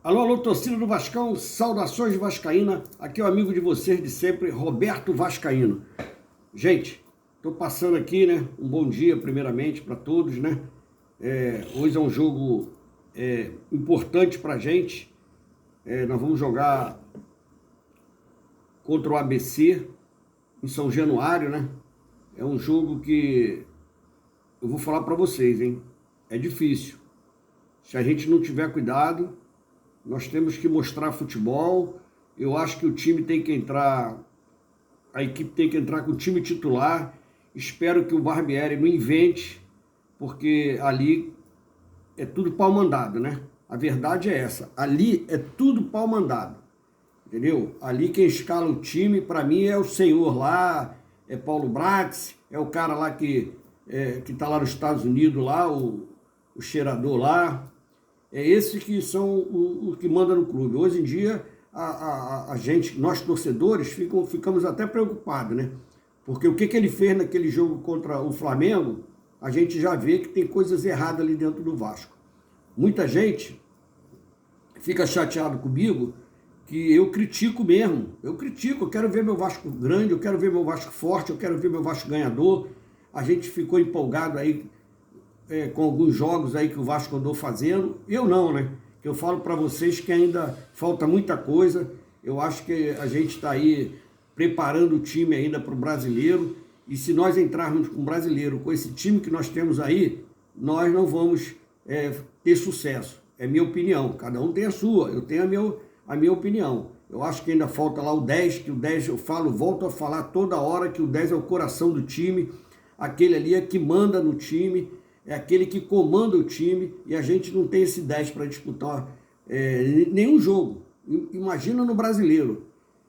Alô, alô, torcida do Vascão, saudações vascaína, aqui é o amigo de vocês de sempre, Roberto Vascaíno. Gente, tô passando aqui, né, um bom dia primeiramente para todos, né, hoje é um jogo importante pra gente, nós vamos jogar contra o ABC em São Januário, né, é um jogo que eu vou falar para vocês, hein, é difícil, se a gente não tiver cuidado. Nós temos que mostrar futebol. Eu acho que o time tem que entrar, a equipe tem que entrar com o time titular. Espero que o Barbieri não invente, porque ali é tudo pau mandado, né? A verdade é essa. Ali é tudo pau mandado, entendeu? Ali quem escala o time, para mim, é o senhor lá, é Paulo Bratz, é o cara lá que tá lá nos Estados Unidos, lá, o cheirador lá. É esses que são o que manda no clube. Hoje em dia, a gente, nós torcedores, ficamos até preocupados, né? Porque o que ele fez naquele jogo contra o Flamengo, a gente já vê que tem coisas erradas ali dentro do Vasco. Muita gente fica chateado comigo, que eu critico mesmo. Eu quero ver meu Vasco grande, eu quero ver meu Vasco forte, eu quero ver meu Vasco ganhador. A gente ficou empolgado aí com alguns jogos aí que o Vasco andou fazendo. Eu não, né? Eu falo para vocês que ainda falta muita coisa. Eu acho que a gente está aí preparando o time ainda para o brasileiro. E se nós entrarmos com o brasileiro, com esse time que nós temos aí, nós não vamos ter sucesso. É minha opinião. Cada um tem a sua. Eu tenho a minha opinião. Eu acho que ainda falta lá o 10, que o 10 volto a falar toda hora que o 10 é o coração do time. Aquele ali é que manda no time. É aquele que comanda o time, e a gente não tem esse 10 para disputar nenhum jogo. Imagina no brasileiro.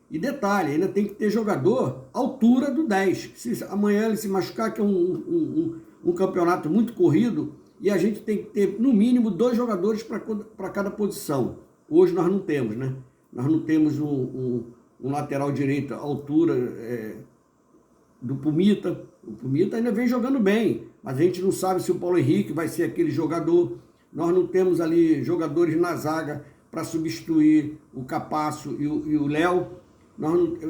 E detalhe, ainda tem que ter jogador à altura do 10. Se amanhã ele se machucar, que é um campeonato muito corrido, e a gente tem que ter, no mínimo, 2 jogadores para cada posição. Hoje nós não temos, né? Nós não temos um lateral direito à altura do Pumita. O Pumita ainda vem jogando bem, mas a gente não sabe se o Paulo Henrique vai ser aquele jogador. Nós não temos ali jogadores na zaga para substituir o Capasso e o Léo.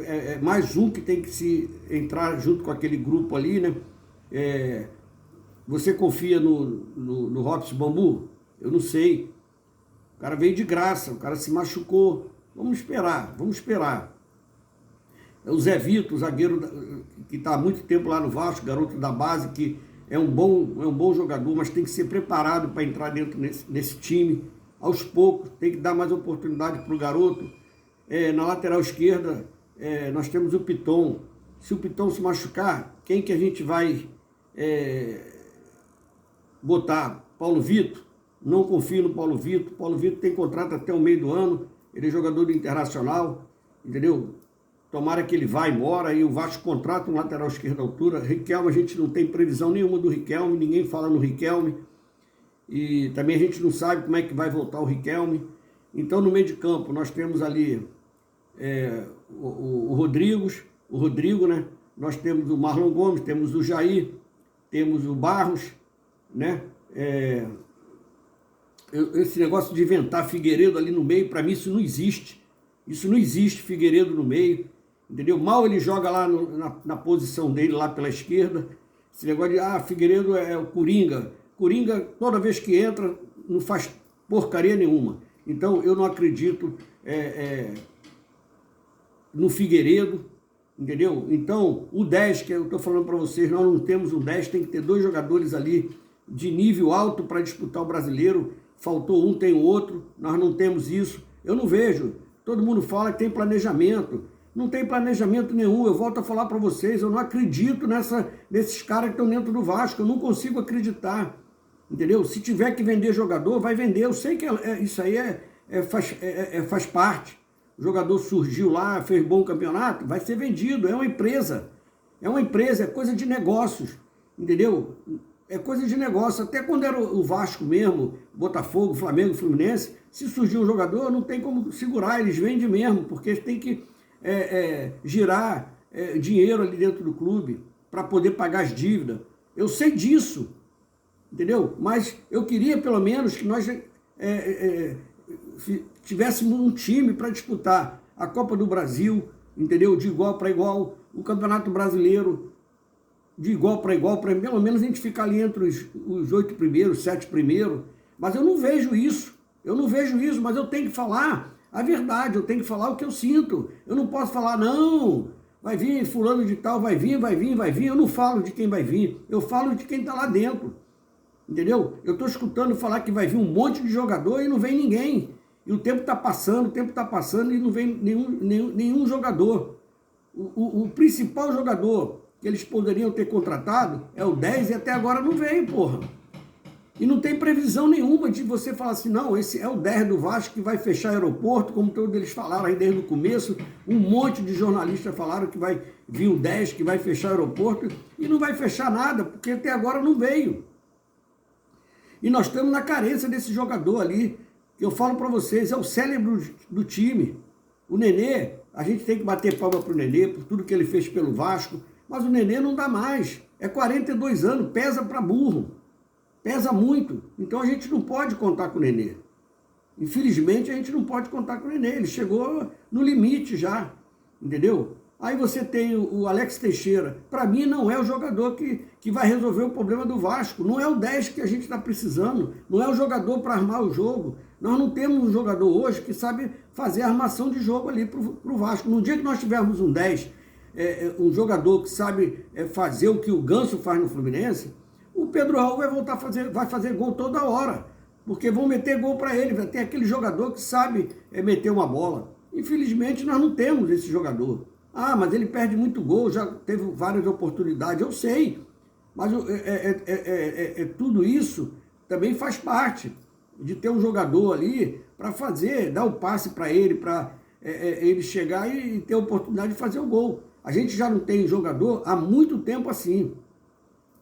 É mais um que tem que se entrar junto com aquele grupo ali, né? Você confia no Robson Bambu? Eu não sei. O cara veio de graça, o cara se machucou. Vamos esperar. O Zé Vitor, zagueiro que está há muito tempo lá no Vasco, garoto da base, que é um bom jogador, mas tem que ser preparado para entrar dentro nesse time. Aos poucos, tem que dar mais oportunidade para o garoto. Na lateral esquerda, nós temos o Piton. Se o Piton se machucar, quem que a gente vai botar? Paulo Vitor? Não confio no Paulo Vitor. Paulo Vitor tem contrato até o meio do ano. Ele é jogador do Internacional, entendeu? Tomara que ele vá embora e o Vasco contrata um lateral esquerdo à altura. Riquelme, a gente não tem previsão nenhuma do Riquelme, ninguém fala no Riquelme. E também a gente não sabe como é que vai voltar o Riquelme. Então, no meio de campo, nós temos ali o Rodrigo, né? Nós temos o Marlon Gomes, temos o Jair, temos o Barros, né? Esse negócio de inventar Figueiredo ali no meio, para mim isso não existe. Isso não existe, Figueiredo no meio. Entendeu? Mal ele joga lá na posição dele, lá pela esquerda. Esse negócio de, Figueiredo é o Coringa. Coringa, toda vez que entra, não faz porcaria nenhuma. Então, eu não acredito no Figueiredo, entendeu? Então, o 10, que eu estou falando para vocês, nós não temos um 10, tem que ter 2 jogadores ali de nível alto para disputar o brasileiro. Faltou um, tem o outro, nós não temos isso. Eu não vejo. Todo mundo fala que tem planejamento. Não tem planejamento nenhum. Eu volto a falar para vocês, eu não acredito nesses caras que estão dentro do Vasco. Eu não consigo acreditar. Entendeu? Se tiver que vender jogador, vai vender. Eu sei que isso aí faz parte. O jogador surgiu lá, fez bom campeonato, vai ser vendido. É uma empresa. É coisa de negócios. Entendeu? É coisa de negócio. Até quando era o Vasco mesmo, Botafogo, Flamengo, Fluminense, se surgir um jogador, não tem como segurar, eles vendem mesmo, porque eles têm que girar dinheiro ali dentro do clube para poder pagar as dívidas. Eu sei disso, entendeu? Mas eu queria pelo menos que nós tivéssemos um time para disputar a Copa do Brasil, entendeu? De igual para igual, o Campeonato Brasileiro de igual para igual, para pelo menos a gente ficar ali entre os 8 primeiros, 7 primeiros, mas eu não vejo isso, mas eu tenho que falar a verdade, eu tenho que falar o que eu sinto, eu não posso falar, não, vai vir fulano de tal, vai vir, eu não falo de quem vai vir, eu falo de quem está lá dentro, entendeu? Eu estou escutando falar que vai vir um monte de jogador e não vem ninguém, e o tempo está passando e não vem nenhum jogador. O principal jogador que eles poderiam ter contratado é o 10 e até agora não veio, porra. E não tem previsão nenhuma de você falar assim, não, esse é o 10 do Vasco que vai fechar aeroporto, como todos eles falaram aí desde o começo, um monte de jornalistas falaram que vai vir o 10 que vai fechar aeroporto, e não vai fechar nada, porque até agora não veio. E nós estamos na carência desse jogador ali, que eu falo para vocês, é o cérebro do time. O Nenê, a gente tem que bater palma pro Nenê, por tudo que ele fez pelo Vasco, mas o Nenê não dá mais, é 42 anos, pesa para burro, pesa muito, então a gente não pode contar com o Nenê. Infelizmente a gente não pode contar com o Nenê, ele chegou no limite já, entendeu? Aí você tem o Alex Teixeira, para mim não é o jogador que vai resolver o problema do Vasco, não é o 10 que a gente está precisando, não é o jogador para armar o jogo, nós não temos um jogador hoje que sabe fazer a armação de jogo ali para o Vasco. No dia que nós tivermos um 10, um jogador que sabe fazer o que o Ganso faz no Fluminense, o Pedro Raul vai fazer gol toda hora, porque vão meter gol para ele, vai ter aquele jogador que sabe meter uma bola. Infelizmente nós não temos esse jogador. Ah, mas ele perde muito gol, já teve várias oportunidades, eu sei, mas tudo isso também faz parte de ter um jogador ali para dar o passe para ele, para ele chegar e ter a oportunidade de fazer o gol. A gente já não tem jogador há muito tempo assim.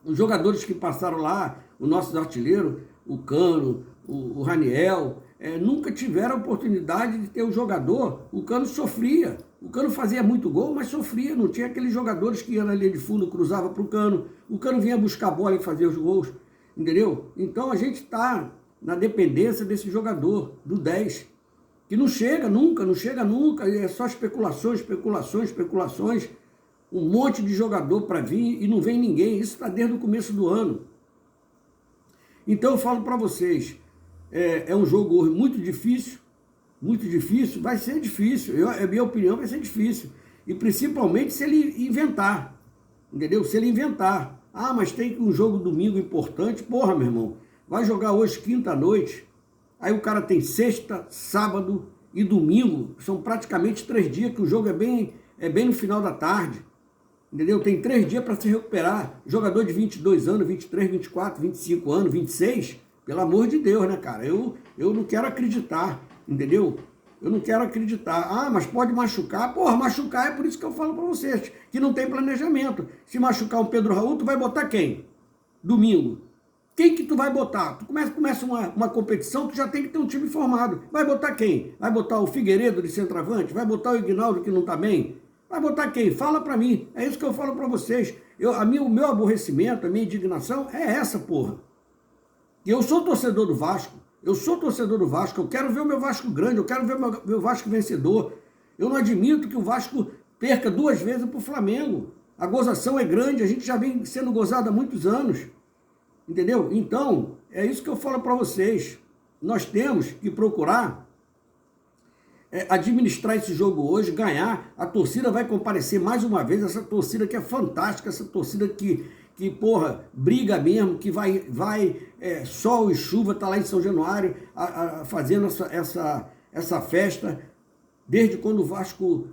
Os jogadores que passaram lá, os nossos artilheiros, o Cano, o Raniel, nunca tiveram a oportunidade de ter um jogador. O Cano sofria. O Cano fazia muito gol, mas sofria. Não tinha aqueles jogadores que iam na linha de fundo, cruzava para o Cano. O Cano vinha buscar a bola e fazer os gols. Entendeu? Então a gente está na dependência desse jogador, do 10, que não chega nunca, é só especulações, um monte de jogador para vir e não vem ninguém, isso está desde o começo do ano. Então eu falo para vocês, é um jogo hoje muito difícil, vai ser difícil, a minha opinião vai ser difícil, e principalmente se ele inventar, entendeu? Se ele inventar, mas tem um jogo domingo importante, porra, meu irmão, vai jogar hoje quinta-noite, aí o cara tem sexta, sábado e domingo, são praticamente 3 dias que o jogo é bem no final da tarde, entendeu? Tem 3 dias para se recuperar. Jogador de 22 anos, 23, 24, 25 anos, 26, pelo amor de Deus, né, cara? Eu não quero acreditar, entendeu? Eu não quero acreditar. Mas pode machucar. Porra, machucar é por isso que eu falo para vocês, que não tem planejamento. Se machucar um Pedro Raul, tu vai botar quem? Domingo. Quem que tu vai botar? Tu começa uma competição, tu já tem que ter um time formado. Vai botar quem? Vai botar o Figueiredo de centroavante? Vai botar o Ignaldo que não tá bem? Vai botar quem? Fala pra mim. É isso que eu falo pra vocês. O meu aborrecimento, a minha indignação é essa, porra. E eu sou torcedor do Vasco. Eu quero ver o meu Vasco grande, eu quero ver o meu Vasco vencedor. Eu não admito que o Vasco perca 2 vezes pro Flamengo. A gozação é grande, a gente já vem sendo gozado há muitos anos. Entendeu? Então, é isso que eu falo para vocês. Nós temos que procurar administrar esse jogo hoje, ganhar. A torcida vai comparecer mais uma vez, essa torcida que é fantástica, essa torcida que porra, briga mesmo, que vai sol e chuva, tá lá em São Januário fazendo essa festa. Desde quando o Vasco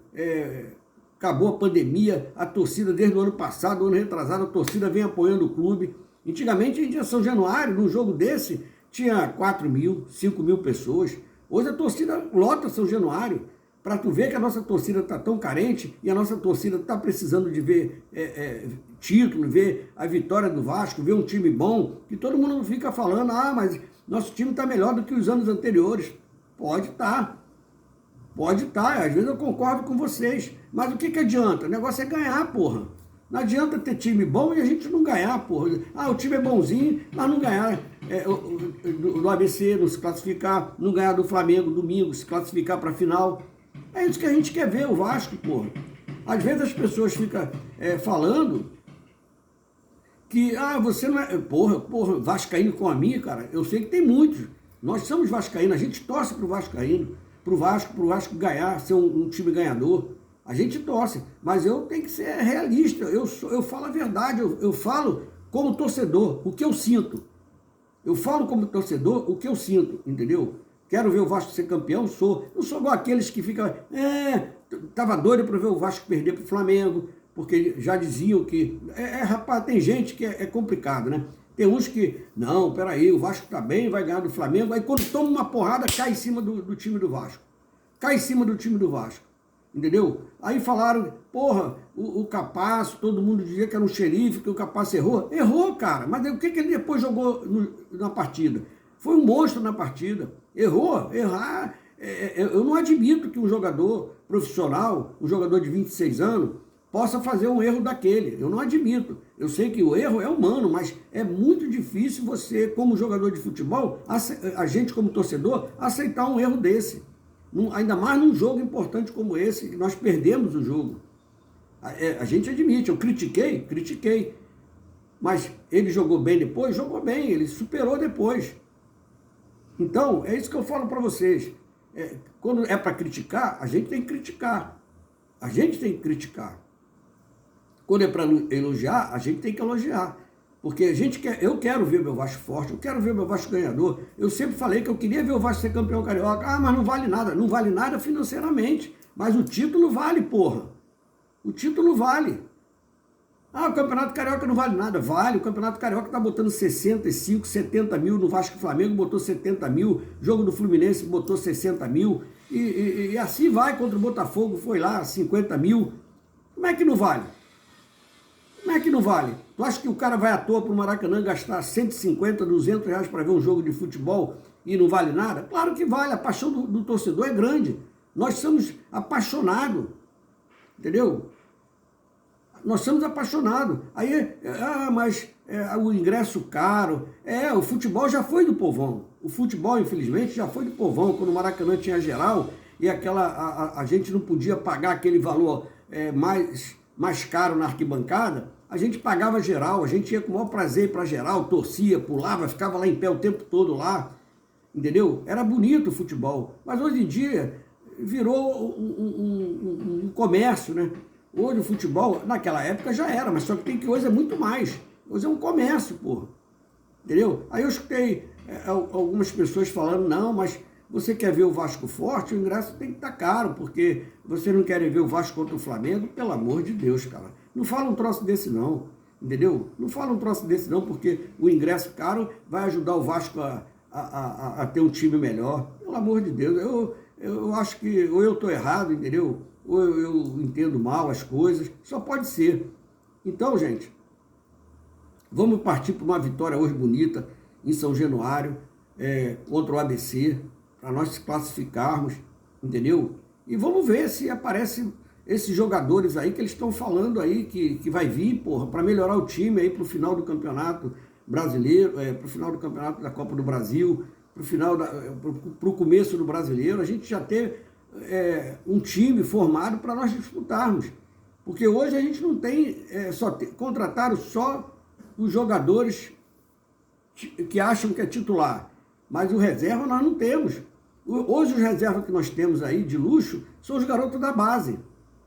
acabou a pandemia, a torcida, desde o ano passado, ano retrasado, a torcida vem apoiando o clube. Antigamente, a gente em São Januário, num jogo desse, tinha 4 mil, 5 mil pessoas. Hoje a torcida lota São Januário, para tu ver que a nossa torcida está tão carente e a nossa torcida está precisando de ver título, ver a vitória do Vasco, ver um time bom, que todo mundo fica falando, mas nosso time está melhor do que os anos anteriores. Pode estar, às vezes eu concordo com vocês, mas o que adianta? O negócio é ganhar, porra. Não adianta ter time bom e a gente não ganhar, porra. Ah, o time é bonzinho, mas não ganhar do ABC, não se classificar, não ganhar do Flamengo domingo, se classificar para a final. É isso que a gente quer ver, o Vasco, porra. Às vezes as pessoas ficam falando que, você não é... Porra, vascaíno com a minha, cara, eu sei que tem muitos. Nós somos vascaínos, a gente torce pro vascaíno, pro Vasco ganhar, ser um time ganhador. A gente torce, mas eu tenho que ser realista, eu falo a verdade, eu falo como torcedor, o que eu sinto. Eu falo como torcedor o que eu sinto, entendeu? Quero ver o Vasco ser campeão? Sou. Não sou igual aqueles que ficam... Tava doido para ver o Vasco perder pro Flamengo, porque já diziam que... rapaz, tem gente que é complicado, né? Tem uns que... Não, peraí, o Vasco tá bem, vai ganhar do Flamengo. Aí quando toma uma porrada, cai em cima do time do Vasco. Cai em cima do time do Vasco. Entendeu? Aí falaram, porra, o Capasso, todo mundo dizia que era um xerife, que o Capasso errou. Errou, cara, mas o que ele depois jogou na partida? Foi um monstro na partida. Errou, errar. Eu não admito que um jogador profissional, um jogador de 26 anos, possa fazer um erro daquele. Eu não admito. Eu sei que o erro é humano, mas é muito difícil você, como jogador de futebol, a gente como torcedor, aceitar um erro desse. Ainda mais num jogo importante como esse, que nós perdemos o jogo. A gente admite, eu critiquei. Mas ele jogou bem depois? Jogou bem, ele superou depois. Então, é isso que eu falo para vocês. Quando é para criticar, a gente tem que criticar. A gente tem que criticar. Quando é para elogiar, a gente tem que elogiar. Porque eu quero ver meu Vasco forte, eu quero ver meu Vasco ganhador. Eu sempre falei que eu queria ver o Vasco ser campeão carioca. Mas não vale nada. Não vale nada financeiramente. Mas o título vale, porra. O título vale. O Campeonato Carioca não vale nada. Vale. O Campeonato Carioca está botando 65, 70 mil. No Vasco e Flamengo botou 70 mil. Jogo do Fluminense botou 60 mil. E assim vai. Contra o Botafogo foi lá 50 mil. Como é que não vale? Como é que não vale? Tu acha que o cara vai à toa para o Maracanã gastar 150, 200 reais para ver um jogo de futebol e não vale nada? Claro que vale, a paixão do torcedor é grande. Nós somos apaixonados, entendeu? Nós somos apaixonados. Aí, mas o ingresso caro. O futebol já foi do povão. O futebol, infelizmente, já foi do povão. Quando o Maracanã tinha geral e a gente não podia pagar aquele valor mais caro na arquibancada, a gente pagava geral, a gente ia com o maior prazer para geral, torcia, pulava, ficava lá em pé o tempo todo lá, entendeu? Era bonito o futebol, mas hoje em dia virou um comércio, né? Hoje o futebol, naquela época já era, mas só que tem que hoje é muito mais, hoje é um comércio, porra, entendeu? Aí eu escutei algumas pessoas falando, não, mas você quer ver o Vasco forte, o ingresso tem que estar caro, porque você não quer ver o Vasco contra o Flamengo, pelo amor de Deus, cara. Não fala um troço desse não, entendeu? Não fala um troço desse não, porque o ingresso caro vai ajudar o Vasco a ter um time melhor. Pelo amor de Deus, eu acho que ou eu estou errado, entendeu? Ou eu entendo mal as coisas, só pode ser. Então, gente, vamos partir para uma vitória hoje bonita em São Januário, contra o ABC, para nós se classificarmos, entendeu? E vamos ver se aparecem esses jogadores aí que eles estão falando aí, que vai vir, porra, para melhorar o time aí para o final do campeonato brasileiro, para o final do campeonato da Copa do Brasil, para o começo do brasileiro, a gente já ter um time formado para nós disputarmos. Porque hoje a gente não tem, contrataram só os jogadores que acham que é titular, mas o reserva nós não temos. Hoje os reservas que nós temos aí de luxo são os garotos da base,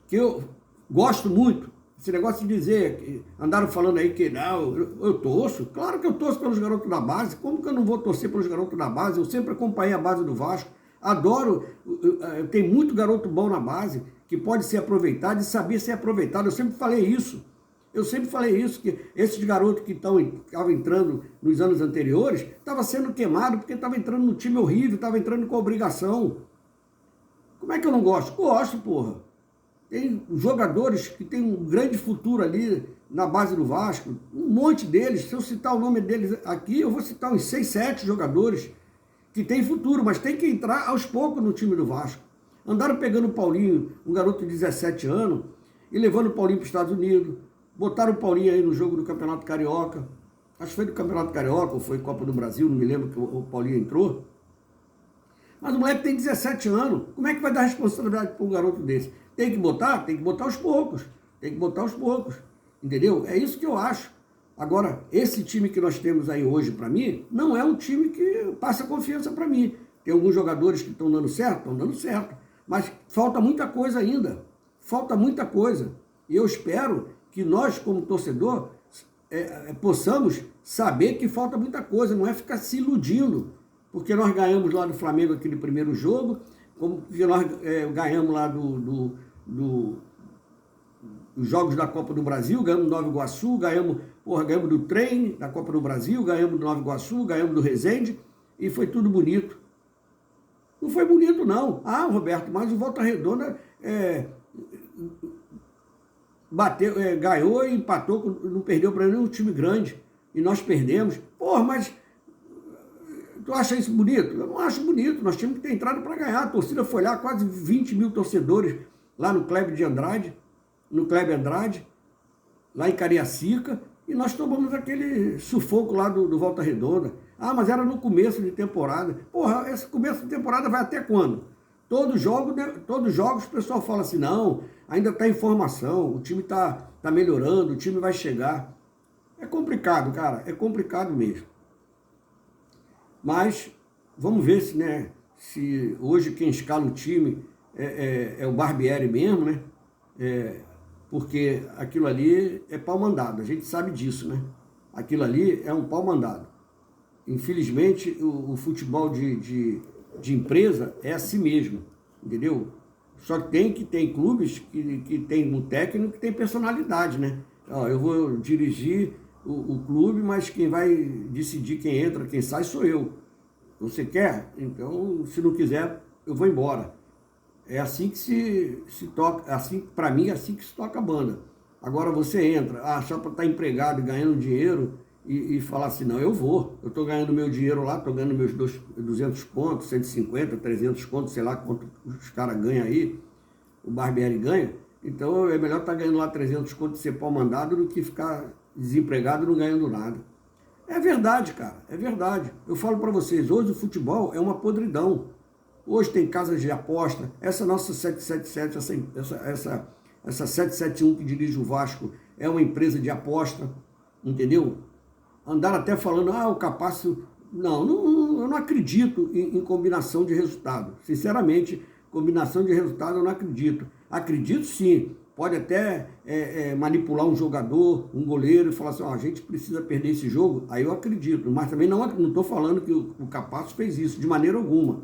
que eu gosto muito. Esse negócio de dizer, que andaram falando aí que não, eu torço, claro que eu torço pelos garotos da base, como que eu não vou torcer pelos garotos da base? Eu sempre acompanhei a base do Vasco, adoro, tem muito garoto bom na base, que pode ser aproveitado e saber ser aproveitado, eu sempre falei isso. Que esses garotos que estavam entrando nos anos anteriores, estavam sendo queimados porque estavam entrando num time horrível, estavam entrando com obrigação. Como é que eu não gosto? Gosto, porra. Tem jogadores que têm um grande futuro ali na base do Vasco, um monte deles. Se eu citar o nome deles aqui, eu vou citar uns 6, 7 jogadores que têm futuro, mas tem que entrar aos poucos no time do Vasco. Andaram pegando o Paulinho, um garoto de 17 anos, e levando o Paulinho para os Estados Unidos. Botaram o Paulinho aí no jogo do Campeonato Carioca. Acho que foi do Campeonato Carioca, ou foi Copa do Brasil, não me lembro que o Paulinho entrou. Mas o moleque tem 17 anos. Como é que vai dar responsabilidade para um garoto desse? Tem que botar aos poucos. Tem que botar aos poucos. Entendeu? É isso que eu acho. Agora, esse time que nós temos aí hoje, para mim, não é um time que passa confiança para mim. Tem alguns jogadores que estão dando certo. Estão dando certo. Mas falta muita coisa ainda. Falta muita coisa. E eu espero que nós, como torcedor, possamos saber que falta muita coisa. Não é ficar se iludindo. Porque nós ganhamos lá do Flamengo aquele primeiro jogo, como que nós ganhamos lá dos jogos da Copa do Brasil, ganhamos do Nova Iguaçu, ganhamos do trem da Copa do Brasil, ganhamos do Nova Iguaçu, ganhamos do Resende, e foi tudo bonito. Não foi bonito, não. Ah, Roberto, mas o Volta Redonda ganhou e empatou, não perdeu para nenhum time grande, e nós perdemos. Porra, mas tu acha isso bonito? Eu não acho bonito. Nós tínhamos que ter entrado para ganhar. A torcida foi lá, quase 20 mil torcedores lá no Kleber Andrade, lá em Cariacica, e nós tomamos aquele sufoco lá do Volta Redonda. Ah, mas era no começo de temporada. Porra, esse começo de temporada vai até quando? Todos os jogos o pessoal fala assim, não, ainda está em formação, o time está melhorando, o time vai chegar. É complicado, cara, é complicado mesmo. Mas vamos ver se hoje quem escala o time é o Barbieri mesmo, né? Porque aquilo ali é pau mandado, a gente sabe disso, né? Aquilo ali é um pau mandado. Infelizmente, o futebol de empresa é assim mesmo, entendeu? Só que tem clubes que tem um técnico que tem personalidade, né? Ó, eu vou dirigir o clube, mas quem vai decidir quem entra, quem sai sou eu. Você quer? Então, se não quiser, eu vou embora. É assim que se toca, assim, para mim, é assim que se toca a banda. Agora você entra, só para estar empregado e ganhando dinheiro e falar assim, não, eu estou ganhando meu dinheiro lá, estou ganhando meus 200 contos, 150, 300 contos, sei lá quanto os caras ganham aí, o Barbieri ganha. Então, é melhor estar ganhando lá 300 contos e ser pau mandado do que ficar desempregado e não ganhando nada. É verdade, cara, é verdade. Eu falo para vocês, hoje o futebol é uma podridão. Hoje tem casas de aposta, essa nossa 777, essa 771 que dirige o Vasco é uma empresa de aposta, entendeu? Andaram até falando, o Capasso... Não, eu não acredito em combinação de resultado. Sinceramente, combinação de resultado eu não acredito. Acredito sim. Pode até manipular um jogador, um goleiro, e falar assim, a gente precisa perder esse jogo. Aí eu acredito, mas também não estou falando que o Capasso fez isso, de maneira alguma.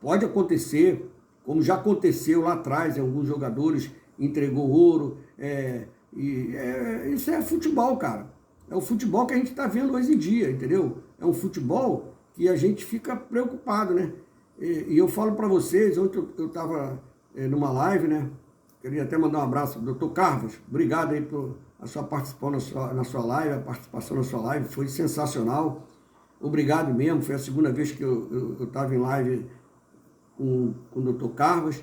Pode acontecer, como já aconteceu lá atrás, em alguns jogadores entregou ouro. Isso é futebol, cara. É o futebol que a gente está vendo hoje em dia, entendeu? É um futebol que a gente fica preocupado, né? E eu falo para vocês, ontem eu estava numa live, né? Queria até mandar um abraço ao Dr. Carlos. Obrigado aí por a sua participação na sua live, a participação na sua live foi sensacional. Obrigado mesmo, foi a segunda vez que eu estava em live com o Dr. Carlos.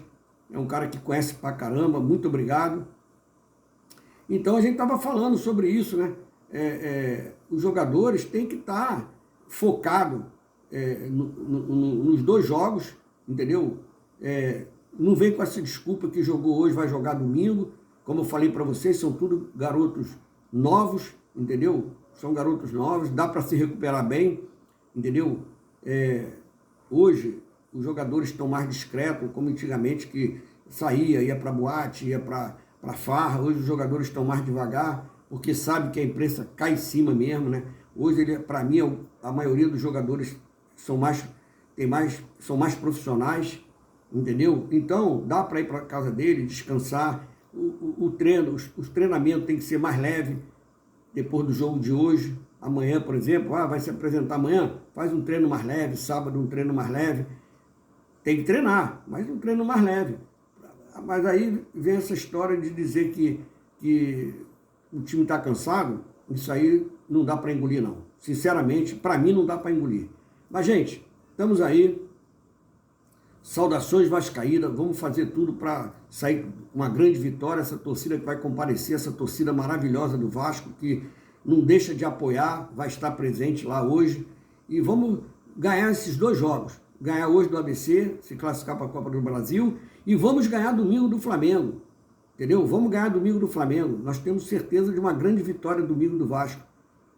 É um cara que conhece pra caramba, muito obrigado. Então a gente estava falando sobre isso, né? Os jogadores têm que estar focados nos dois jogos, entendeu? Não vem com essa desculpa que jogou hoje, vai jogar domingo. Como eu falei para vocês, são tudo garotos novos, entendeu? São garotos novos, dá para se recuperar bem, entendeu? Hoje, os jogadores estão mais discretos, como antigamente, que ia para boate, ia para farra. Hoje os jogadores estão mais devagar, porque sabe que a imprensa cai em cima mesmo, né? Hoje, para mim, a maioria dos jogadores são mais profissionais, entendeu? Então, dá para ir para a casa dele, descansar. O treino, os treinamentos tem que ser mais leve depois do jogo de hoje. Amanhã, por exemplo, vai se apresentar amanhã, faz um treino mais leve, sábado um treino mais leve. Tem que treinar, mas um treino mais leve. Mas aí vem essa história de dizer que o time está cansado. Isso aí não dá para engolir, não. Sinceramente, para mim não dá para engolir. Mas, gente, estamos aí. Saudações vascaína, vamos fazer tudo para sair com uma grande vitória, essa torcida que vai comparecer, essa torcida maravilhosa do Vasco, que não deixa de apoiar, vai estar presente lá hoje, e vamos ganhar esses 2 jogos, ganhar hoje do ABC, se classificar para a Copa do Brasil, e vamos ganhar domingo do Flamengo, entendeu? Vamos ganhar domingo do Flamengo, nós temos certeza de uma grande vitória domingo do Vasco,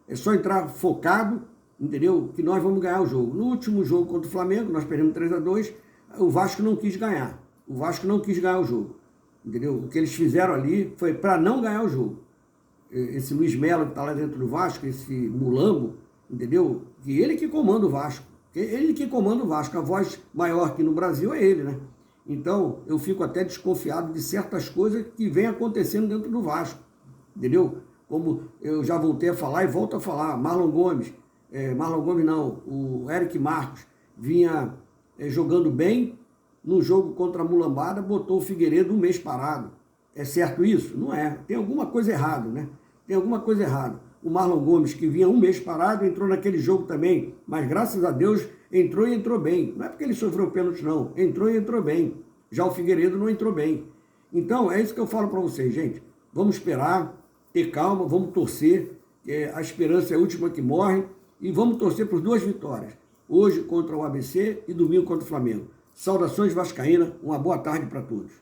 é só entrar focado, entendeu? Que nós vamos ganhar o jogo. No último jogo contra o Flamengo, nós perdemos 3-2, o Vasco não quis ganhar. O Vasco não quis ganhar o jogo. Entendeu? O que eles fizeram ali foi para não ganhar o jogo. Esse Luiz Melo que está lá dentro do Vasco, esse mulambo, entendeu? Que ele que comanda o Vasco. Ele que comanda o Vasco. A voz maior aqui no Brasil é ele, né? Então, eu fico até desconfiado de certas coisas que vem acontecendo dentro do Vasco. Entendeu? Como eu já voltei a falar e volto a falar, Marlon Gomes não, o Eric Marcos vinha jogando bem no jogo contra a Mulambada, botou o Figueiredo um mês parado. É certo isso? Não é. Tem alguma coisa errada, né? Tem alguma coisa errada. O Marlon Gomes, que vinha um mês parado, entrou naquele jogo também, mas graças a Deus entrou e entrou bem. Não é porque ele sofreu pênalti, não. Entrou e entrou bem. Já o Figueiredo não entrou bem. Então, é isso que eu falo para vocês, gente. Vamos esperar, ter calma, vamos torcer. A esperança é a última que morre. E vamos torcer por 2 vitórias. Hoje contra o ABC e domingo contra o Flamengo. Saudações vascaína, uma boa tarde para todos.